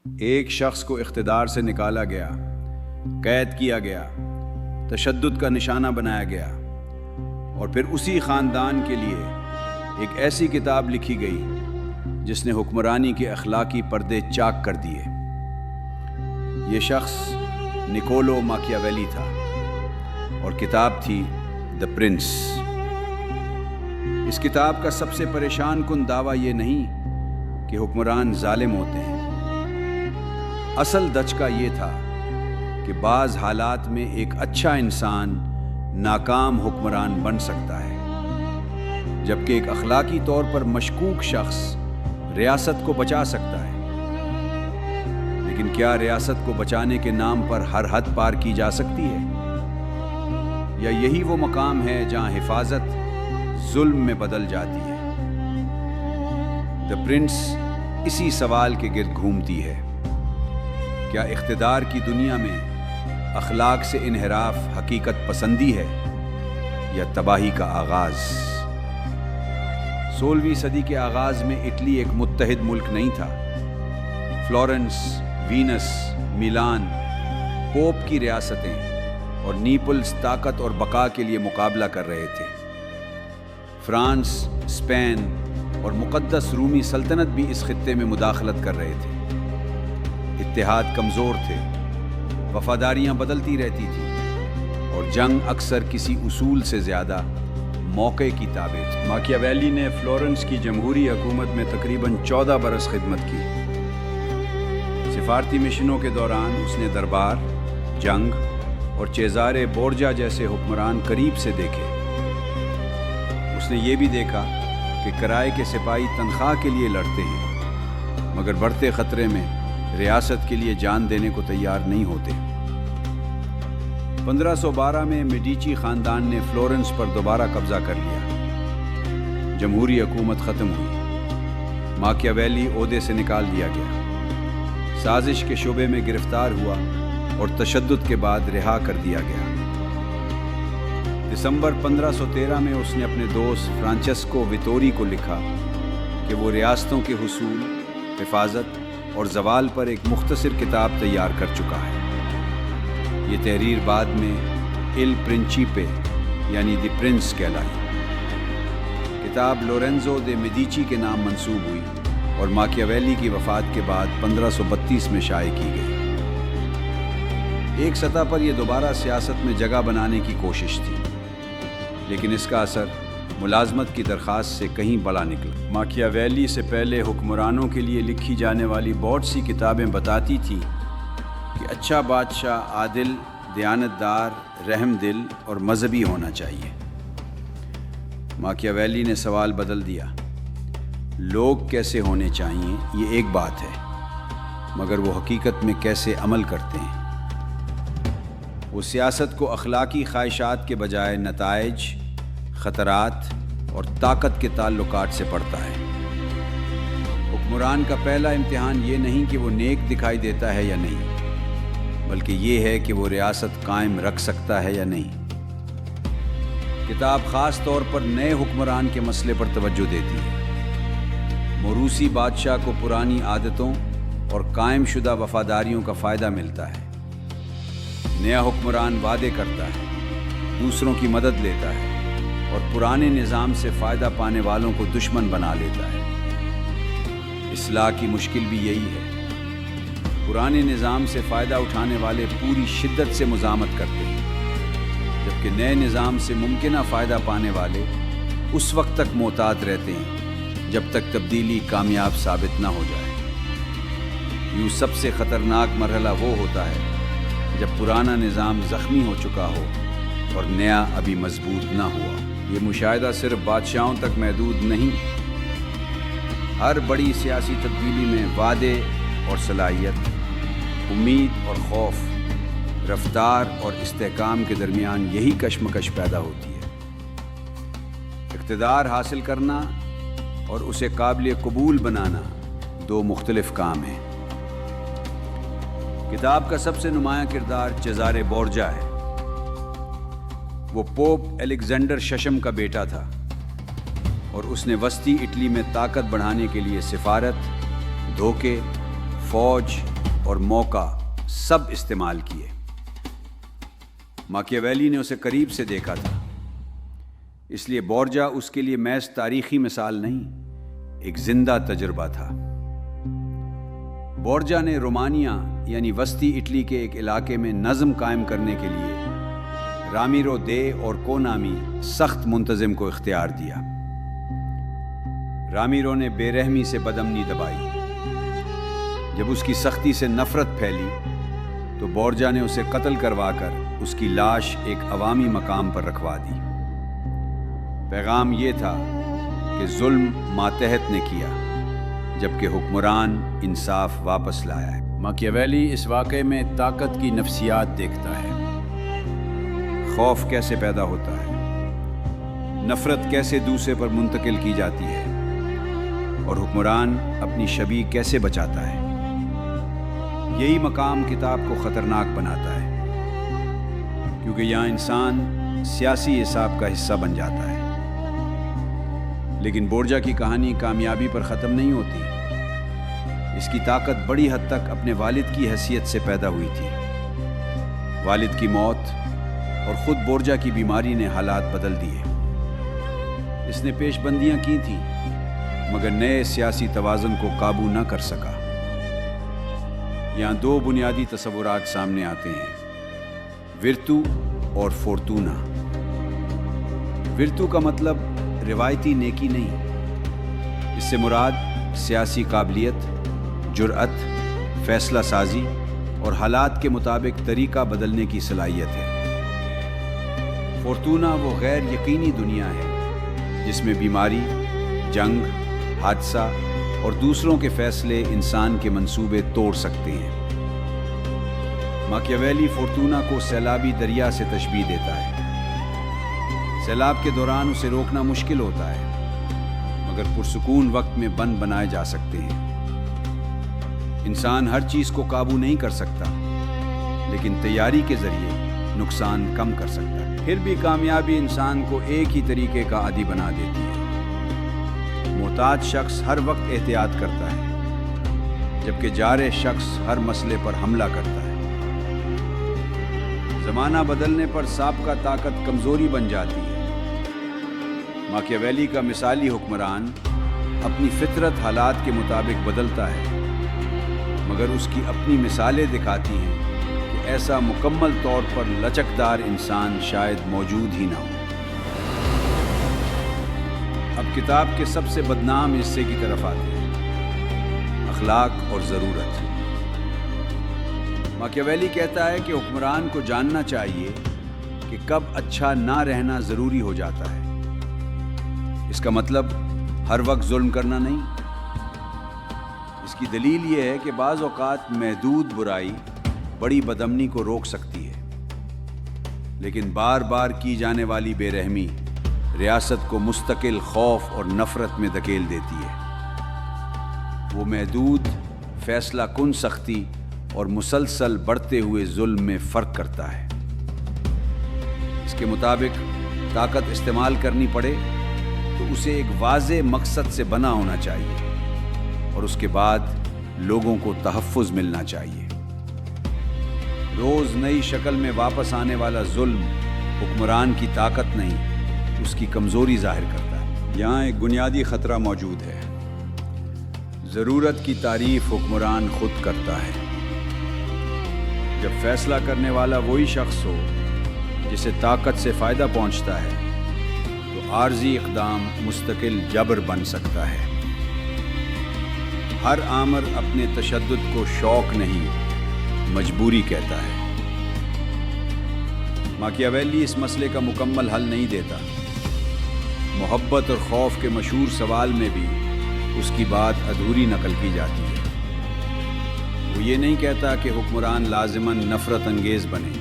ایک شخص کو اقتدار سے نکالا گیا، قید کیا گیا، تشدد کا نشانہ بنایا گیا، اور پھر اسی خاندان کے لیے ایک ایسی کتاب لکھی گئی جس نے حکمرانی کے اخلاقی پردے چاک کر دیے۔ یہ شخص نکولو ماکیاویلی تھا اور کتاب تھی دی پرنس۔ اس کتاب کا سب سے پریشان کن دعویٰ یہ نہیں کہ حکمران ظالم ہوتے ہیں، اصل دھچکا یہ تھا کہ بعض حالات میں ایک اچھا انسان ناکام حکمران بن سکتا ہے، جبکہ ایک اخلاقی طور پر مشکوک شخص ریاست کو بچا سکتا ہے۔ لیکن کیا ریاست کو بچانے کے نام پر ہر حد پار کی جا سکتی ہے؟ یا یہی وہ مقام ہے جہاں حفاظت ظلم میں بدل جاتی ہے؟ دی پرنس اسی سوال کے گرد گھومتی ہے۔ کیا اقتدار کی دنیا میں اخلاق سے انحراف حقیقت پسندی ہے یا تباہی کا آغاز؟ 16ویں صدی کے آغاز میں اٹلی ایک متحد ملک نہیں تھا۔ فلورنس، وینس، میلان پوپ کی ریاستیں اور نیپلز طاقت اور بقا کے لیے مقابلہ کر رہے تھے۔ فرانس، اسپین اور مقدس رومی سلطنت بھی اس خطے میں مداخلت کر رہے تھے۔ اتحاد کمزور تھے، وفاداریاں بدلتی رہتی تھیں، اور جنگ اکثر کسی اصول سے زیادہ موقع کی تابع تھی۔ ماکیاویلی نے فلورنس کی جمہوری حکومت میں تقریباً 14 برس خدمت کی۔ سفارتی مشنوں کے دوران اس نے دربار، جنگ اور چیزارے بورجا جیسے حکمران قریب سے دیکھے۔ اس نے یہ بھی دیکھا کہ کرائے کے سپاہی تنخواہ کے لیے لڑتے ہیں، مگر بڑھتے خطرے میں ریاست کے لیے جان دینے کو تیار نہیں ہوتے۔ 1512 میں میڈیچی خاندان نے فلورنس پر دوبارہ قبضہ کر لیا۔ جمہوری حکومت ختم ہوئی، ماکیاویلی عہدے سے نکال دیا گیا، سازش کے شعبے میں گرفتار ہوا اور تشدد کے بعد رہا کر دیا گیا۔ دسمبر 1513 میں اس نے اپنے دوست فرانچسکو ویتوری کو لکھا کہ وہ ریاستوں کے حصول، حفاظت اور زوال پر ایک مختصر کتاب تیار کر چکا ہے۔ یہ تحریر بعد میں ایل پرنچیپے یعنی دی پرنس کہلائی۔ کتاب لورنزو دے میڈیچی کے نام منسوب ہوئی اور ماکیاویلی کی وفات کے بعد 1532 میں شائع کی گئی۔ ایک سطح پر یہ دوبارہ سیاست میں جگہ بنانے کی کوشش تھی، لیکن اس کا اثر ملازمت کی درخواست سے کہیں بڑا نکلا۔ ماکیاویلی سے پہلے حکمرانوں کے لیے لکھی جانے والی بہت سی کتابیں بتاتی تھیں کہ اچھا بادشاہ عادل، دیانتدار، رحم دل اور مذہبی ہونا چاہیے۔ ماکیاویلی نے سوال بدل دیا۔ لوگ کیسے ہونے چاہیے یہ ایک بات ہے، مگر وہ حقیقت میں کیسے عمل کرتے ہیں؟ وہ سیاست کو اخلاقی خواہشات کے بجائے نتائج، خطرات اور طاقت کے تعلقات سے پڑھتا ہے۔ حکمران کا پہلا امتحان یہ نہیں کہ وہ نیک دکھائی دیتا ہے یا نہیں، بلکہ یہ ہے کہ وہ ریاست قائم رکھ سکتا ہے یا نہیں۔ کتاب خاص طور پر نئے حکمران کے مسئلے پر توجہ دیتی ہے۔ موروثی بادشاہ کو پرانی عادتوں اور قائم شدہ وفاداریوں کا فائدہ ملتا ہے۔ نیا حکمران وعدے کرتا ہے، دوسروں کی مدد لیتا ہے اور پرانے نظام سے فائدہ پانے والوں کو دشمن بنا لیتا ہے۔ اصلاح کی مشکل بھی یہی ہے۔ پرانے نظام سے فائدہ اٹھانے والے پوری شدت سے مزاحمت کرتے ہیں، جبکہ نئے نظام سے ممکنہ فائدہ پانے والے اس وقت تک محتاط رہتے ہیں جب تک تبدیلی کامیاب ثابت نہ ہو جائے۔ یوں سب سے خطرناک مرحلہ وہ ہوتا ہے جب پرانا نظام زخمی ہو چکا ہو اور نیا ابھی مضبوط نہ ہوا۔ یہ مشاہدہ صرف بادشاہوں تک محدود نہیں۔ ہر بڑی سیاسی تبدیلی میں وعدے اور صلاحیت، امید اور خوف، رفتار اور استحکام کے درمیان یہی کشمکش پیدا ہوتی ہے۔ اقتدار حاصل کرنا اور اسے قابل قبول بنانا دو مختلف کام ہیں۔ کتاب کا سب سے نمایاں کردار چیزارے بورجا ہے۔ وہ پوپ الیگزینڈر ششم کا بیٹا تھا اور اس نے وسطی اٹلی میں طاقت بڑھانے کے لیے سفارت، دھوکے، فوج اور موقع سب استعمال کیے۔ ماکیاویلی نے اسے قریب سے دیکھا تھا، اس لیے بورجا اس کے لیے محض تاریخی مثال نہیں، ایک زندہ تجربہ تھا۔ بورجا نے رومانیہ یعنی وسطی اٹلی کے ایک علاقے میں نظم قائم کرنے کے لیے رامیرو دے اور کو نامی سخت منتظم کو اختیار دیا۔ رامیرو نے بے رحمی سے بدامنی دبائی۔ جب اس کی سختی سے نفرت پھیلی تو بورجا نے اسے قتل کروا کر اس کی لاش ایک عوامی مقام پر رکھوا دی۔ پیغام یہ تھا کہ ظلم ماتحت نے کیا، جبکہ حکمران انصاف واپس لایا ہے۔ ماکیاویلی اس واقعے میں طاقت کی نفسیات دیکھتا ہے، خوف کیسے پیدا ہوتا ہے، نفرت کیسے دوسرے پر منتقل کی جاتی ہے، اور حکمران اپنی شبیہ کیسے بچاتا ہے۔ یہی مقام کتاب کو خطرناک بناتا ہے، کیونکہ یہاں انسان سیاسی حساب کا حصہ بن جاتا ہے۔ لیکن بورجا کی کہانی کامیابی پر ختم نہیں ہوتی۔ اس کی طاقت بڑی حد تک اپنے والد کی حیثیت سے پیدا ہوئی تھی۔ والد کی موت اور خود بورجا کی بیماری نے حالات بدل دیے۔ اس نے پیش بندیاں کی تھیں، مگر نئے سیاسی توازن کو قابو نہ کر سکا۔ یہاں دو بنیادی تصورات سامنے آتے ہیں، ورتو اور فورتونا۔ ورتو کا مطلب روایتی نیکی نہیں، اس سے مراد سیاسی قابلیت، جرأت، فیصلہ سازی اور حالات کے مطابق طریقہ بدلنے کی صلاحیت ہے۔ فورتونا وہ غیر یقینی دنیا ہے جس میں بیماری، جنگ، حادثہ اور دوسروں کے فیصلے انسان کے منصوبے توڑ سکتے ہیں۔ ماکیاویلی فورتونا کو سیلابی دریا سے تشبیہ دیتا ہے۔ سیلاب کے دوران اسے روکنا مشکل ہوتا ہے، مگر پرسکون وقت میں بند بنائے جا سکتے ہیں۔ انسان ہر چیز کو قابو نہیں کر سکتا، لیکن تیاری کے ذریعے نقصان کم کر سکتا ہے۔ پھر بھی کامیابی انسان کو ایک ہی طریقے کا عادی بنا دیتی ہے۔ محتاط شخص ہر وقت احتیاط کرتا ہے، جبکہ جارح شخص ہر مسئلے پر حملہ کرتا ہے۔ زمانہ بدلنے پر سابقہ طاقت کمزوری بن جاتی ہے۔ ماکیاویلی کا مثالی حکمران اپنی فطرت حالات کے مطابق بدلتا ہے، مگر اس کی اپنی مثالیں دکھاتی ہیں کہ ایسا مکمل طور پر لچکدار انسان شاید موجود ہی نہ ہو۔ اب کتاب کے سب سے بدنام حصے کی طرف آتے ہیں، اخلاق اور ضرورت۔ ماکیاویلی کہتا ہے کہ حکمران کو جاننا چاہیے کہ کب اچھا نہ رہنا ضروری ہو جاتا ہے۔ اس کا مطلب ہر وقت ظلم کرنا نہیں۔ اس کی دلیل یہ ہے کہ بعض اوقات محدود برائی بڑی بدامنی کو روک سکتی ہے، لیکن بار بار کی جانے والی بے رحمی ریاست کو مستقل خوف اور نفرت میں دھکیل دیتی ہے۔ وہ محدود، فیصلہ کن سختی اور مسلسل بڑھتے ہوئے ظلم میں فرق کرتا ہے۔ اس کے مطابق طاقت استعمال کرنی پڑے تو اسے ایک واضح مقصد سے بنا ہونا چاہیے، اور اس کے بعد لوگوں کو تحفظ ملنا چاہیے۔ روز نئی شکل میں واپس آنے والا ظلم حکمران کی طاقت نہیں، اس کی کمزوری ظاہر کرتا ہے۔ یہاں ایک بنیادی خطرہ موجود ہے۔ ضرورت کی تعریف حکمران خود کرتا ہے۔ جب فیصلہ کرنے والا وہی شخص ہو جسے طاقت سے فائدہ پہنچتا ہے، تو عارضی اقدام مستقل جبر بن سکتا ہے۔ ہر آمر اپنے تشدد کو شوق نہیں، مجبوری کہتا ہے۔ ماکیاویلی اس مسئلے کا مکمل حل نہیں دیتا۔ محبت اور خوف کے مشہور سوال میں بھی اس کی بات ادھوری نقل کی جاتی ہے۔ وہ یہ نہیں کہتا کہ حکمران لازماً نفرت انگیز بنے۔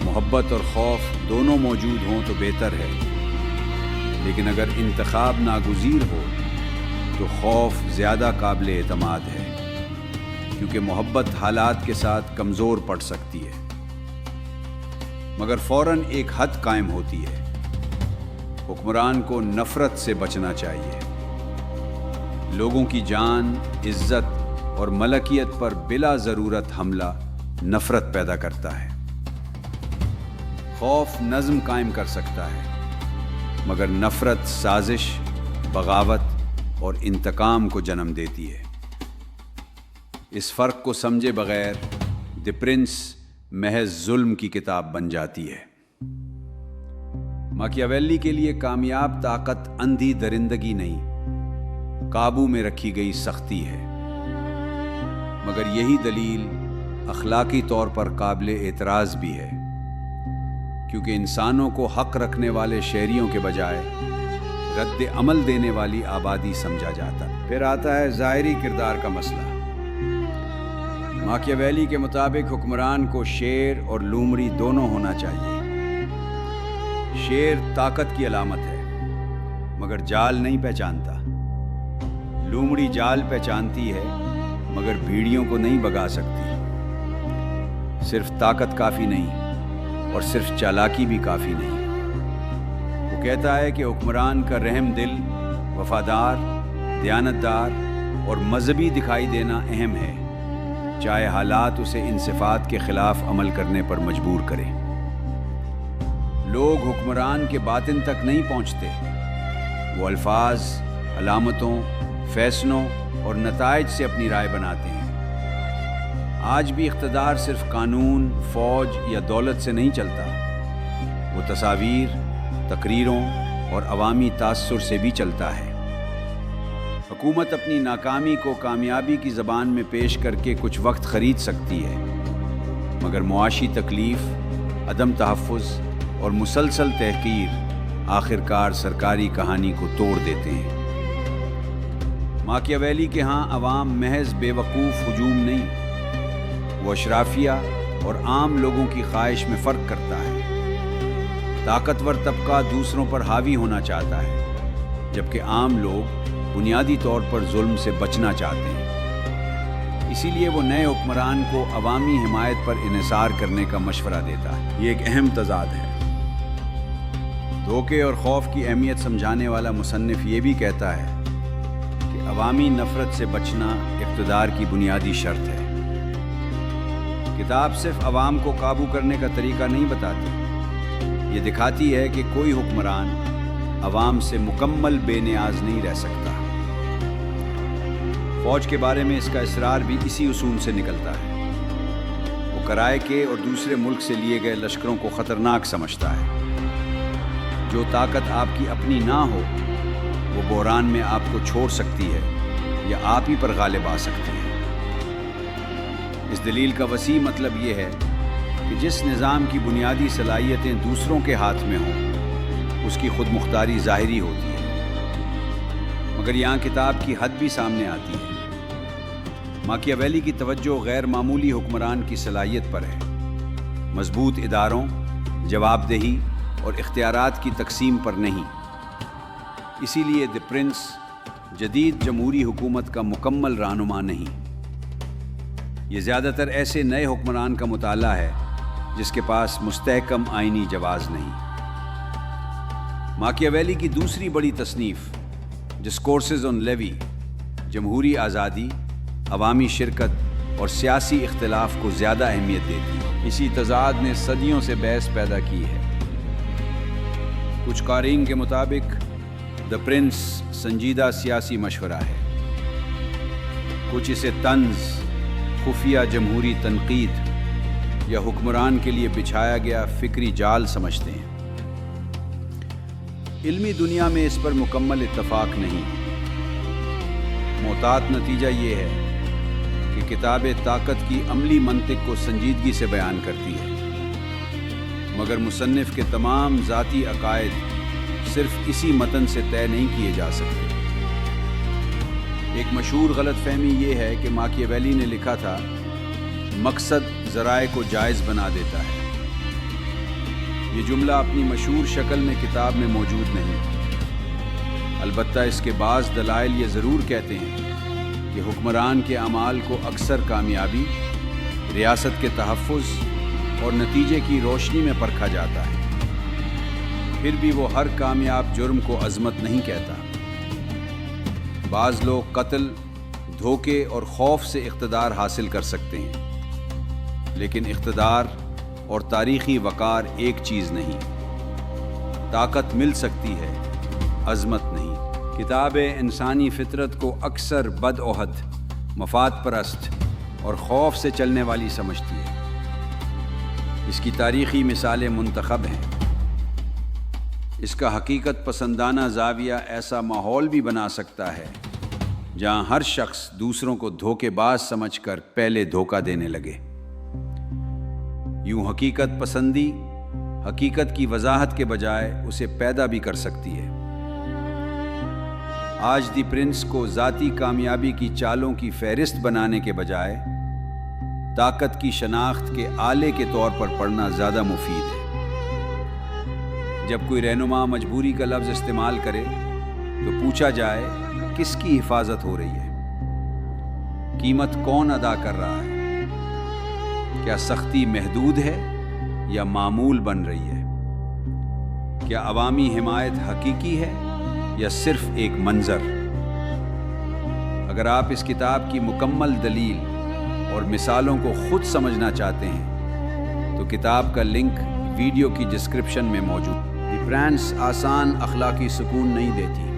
محبت اور خوف دونوں موجود ہوں تو بہتر ہے، لیکن اگر انتخاب ناگزیر ہو تو خوف زیادہ قابل اعتماد ہے، کیونکہ محبت حالات کے ساتھ کمزور پڑ سکتی ہے، مگر فوراً ایک حد قائم ہوتی ہے۔ حکمران کو نفرت سے بچنا چاہیے۔ لوگوں کی جان، عزت اور ملکیت پر بلا ضرورت حملہ نفرت پیدا کرتا ہے۔ خوف نظم قائم کر سکتا ہے، مگر نفرت سازش، بغاوت اور انتقام کو جنم دیتی ہے۔ اس فرق کو سمجھے بغیر دی پرنس محض ظلم کی کتاب بن جاتی ہے۔ ماکیاویلی کے لیے کامیاب طاقت اندھی درندگی نہیں، قابو میں رکھی گئی سختی ہے، مگر یہی دلیل اخلاقی طور پر قابل اعتراض بھی ہے، کیونکہ انسانوں کو حق رکھنے والے شہریوں کے بجائے رد عمل دینے والی آبادی سمجھا جاتا۔ پھر آتا ہے ظاہری کردار کا مسئلہ۔ ماکیاویلی کے مطابق حکمران کو شیر اور لومڑی دونوں ہونا چاہیے۔ شیر طاقت کی علامت ہے، مگر جال نہیں پہچانتا۔ لومڑی جال پہچانتی ہے، مگر بھیڑیوں کو نہیں بھگا سکتی۔ صرف طاقت کافی نہیں، اور صرف چالاکی بھی کافی نہیں۔ وہ کہتا ہے کہ حکمران کا رحم دل، وفادار، دیانتدار اور مذہبی دکھائی دینا اہم ہے، چاہے حالات اسے ان صفات کے خلاف عمل کرنے پر مجبور کریں۔ لوگ حکمران کے باطن تک نہیں پہنچتے، وہ الفاظ، علامتوں، فیصلوں اور نتائج سے اپنی رائے بناتے ہیں۔ آج بھی اقتدار صرف قانون، فوج یا دولت سے نہیں چلتا، وہ تصاویر، تقریروں اور عوامی تاثر سے بھی چلتا ہے۔ حکومت اپنی ناکامی کو کامیابی کی زبان میں پیش کر کے کچھ وقت خرید سکتی ہے، مگر معاشی تکلیف، عدم تحفظ اور مسلسل تحقیر آخرکار سرکاری کہانی کو توڑ دیتے ہیں۔ ماکیاویلی کے ہاں عوام محض بے وقوف ہجوم نہیں، وہ اشرافیہ اور عام لوگوں کی خواہش میں فرق کرتا ہے۔ طاقتور طبقہ دوسروں پر حاوی ہونا چاہتا ہے، جبکہ عام لوگ بنیادی طور پر ظلم سے بچنا چاہتے ہیں۔ اسی لیے وہ نئے حکمران کو عوامی حمایت پر انحصار کرنے کا مشورہ دیتا ہے۔ یہ ایک اہم تضاد ہے۔ دھوکے اور خوف کی اہمیت سمجھانے والا مصنف یہ بھی کہتا ہے کہ عوامی نفرت سے بچنا اقتدار کی بنیادی شرط ہے۔ کتاب صرف عوام کو قابو کرنے کا طریقہ نہیں بتاتی، یہ دکھاتی ہے کہ کوئی حکمران عوام سے مکمل بے نیاز نہیں رہ سکتا۔ فوج کے بارے میں اس کا اصرار بھی اسی اصول سے نکلتا ہے۔ وہ کرائے کے اور دوسرے ملک سے لیے گئے لشکروں کو خطرناک سمجھتا ہے۔ جو طاقت آپ کی اپنی نہ ہو، وہ بحران میں آپ کو چھوڑ سکتی ہے یا آپ ہی پر غالب آ سکتی ہے۔ اس دلیل کا وسیع مطلب یہ ہے کہ جس نظام کی بنیادی صلاحیتیں دوسروں کے ہاتھ میں ہوں، اس کی خود مختاری ظاہری ہوتی ہے، مگر یہاں کتاب کی حد بھی سامنے آتی ہے۔ ماکیاویلی کی توجہ غیر معمولی حکمران کی صلاحیت پر ہے، مضبوط اداروں، جواب دہی اور اختیارات کی تقسیم پر نہیں۔ اسی لیے دی پرنس جدید جمہوری حکومت کا مکمل رہنما نہیں، یہ زیادہ تر ایسے نئے حکمران کا مطالعہ ہے جس کے پاس مستحکم آئینی جواز نہیں۔ ماکیاویلی کی دوسری بڑی تصنیف ڈسکورسز آن لیوی جمہوری آزادی، عوامی شرکت اور سیاسی اختلاف کو زیادہ اہمیت دیتی ہے۔ اسی تضاد نے صدیوں سے بحث پیدا کی ہے۔ کچھ قارئین کے مطابق دی پرنس سنجیدہ سیاسی مشورہ ہے، کچھ اسے طنز، خفیہ جمہوری تنقید یا حکمران کے لیے بچھایا گیا فکری جال سمجھتے ہیں۔ علمی دنیا میں اس پر مکمل اتفاق نہیں۔ محتاط نتیجہ یہ ہے کہ کتاب طاقت کی عملی منطق کو سنجیدگی سے بیان کرتی ہے، مگر مصنف کے تمام ذاتی عقائد صرف اسی متن سے طے نہیں کیے جا سکتے۔ ایک مشہور غلط فہمی یہ ہے کہ ماکیاویلی نے لکھا تھا، مقصد ذرائع کو جائز بنا دیتا ہے۔ یہ جملہ اپنی مشہور شکل میں کتاب میں موجود نہیں، البتہ اس کے بعض دلائل یہ ضرور کہتے ہیں کہ حکمران کے اعمال کو اکثر کامیابی، ریاست کے تحفظ اور نتیجے کی روشنی میں پرکھا جاتا ہے۔ پھر بھی وہ ہر کامیاب جرم کو عظمت نہیں کہتا۔ بعض لوگ قتل، دھوکے اور خوف سے اقتدار حاصل کر سکتے ہیں، لیکن اقتدار اور تاریخی وقار ایک چیز نہیں۔ طاقت مل سکتی ہے، عظمت نہیں۔ کتاب انسانی فطرت کو اکثر بدعہد، مفاد پرست اور خوف سے چلنے والی سمجھتی ہے۔ اس کی تاریخی مثالیں منتخب ہیں۔ اس کا حقیقت پسندانہ زاویہ ایسا ماحول بھی بنا سکتا ہے جہاں ہر شخص دوسروں کو دھوکے باز سمجھ کر پہلے دھوکہ دینے لگے۔ یوں حقیقت پسندی حقیقت کی وضاحت کے بجائے اسے پیدا بھی کر سکتی ہے۔ آج دی پرنس کو ذاتی کامیابی کی چالوں کی فہرست بنانے کے بجائے طاقت کی شناخت کے آلے کے طور پر پڑھنا زیادہ مفید ہے۔ جب کوئی رہنما مجبوری کا لفظ استعمال کرے تو پوچھا جائے کس کی حفاظت ہو رہی ہے؟ قیمت کون ادا کر رہا ہے؟ کیا سختی محدود ہے یا معمول بن رہی ہے؟ کیا عوامی حمایت حقیقی ہے یا صرف ایک منظر؟ اگر آپ اس کتاب کی مکمل دلیل اور مثالوں کو خود سمجھنا چاہتے ہیں تو کتاب کا لنک ویڈیو کی ڈسکرپشن میں موجود۔ دی پرنس آسان اخلاقی سکون نہیں دیتی،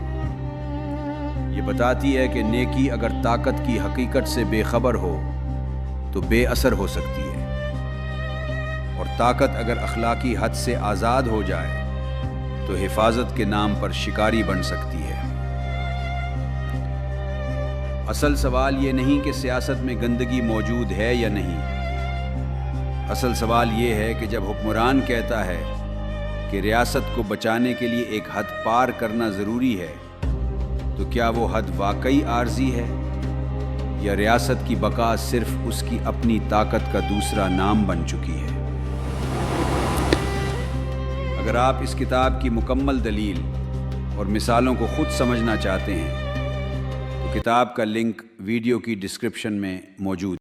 یہ بتاتی ہے کہ نیکی اگر طاقت کی حقیقت سے بے خبر ہو تو بے اثر ہو سکتی ہے، اور طاقت اگر اخلاقی حد سے آزاد ہو جائے تو حفاظت کے نام پر شکاری بن سکتی ہے۔ اصل سوال یہ نہیں کہ سیاست میں گندگی موجود ہے یا نہیں، اصل سوال یہ ہے کہ جب حکمران کہتا ہے کہ ریاست کو بچانے کے لیے ایک حد پار کرنا ضروری ہے تو کیا وہ حد واقعی عارضی ہے یا ریاست کی بقا صرف اس کی اپنی طاقت کا دوسرا نام بن چکی ہے؟ اگر آپ اس کتاب کی مکمل دلیل اور مثالوں کو خود سمجھنا چاہتے ہیں تو کتاب کا لنک ویڈیو کی ڈسکرپشن میں موجود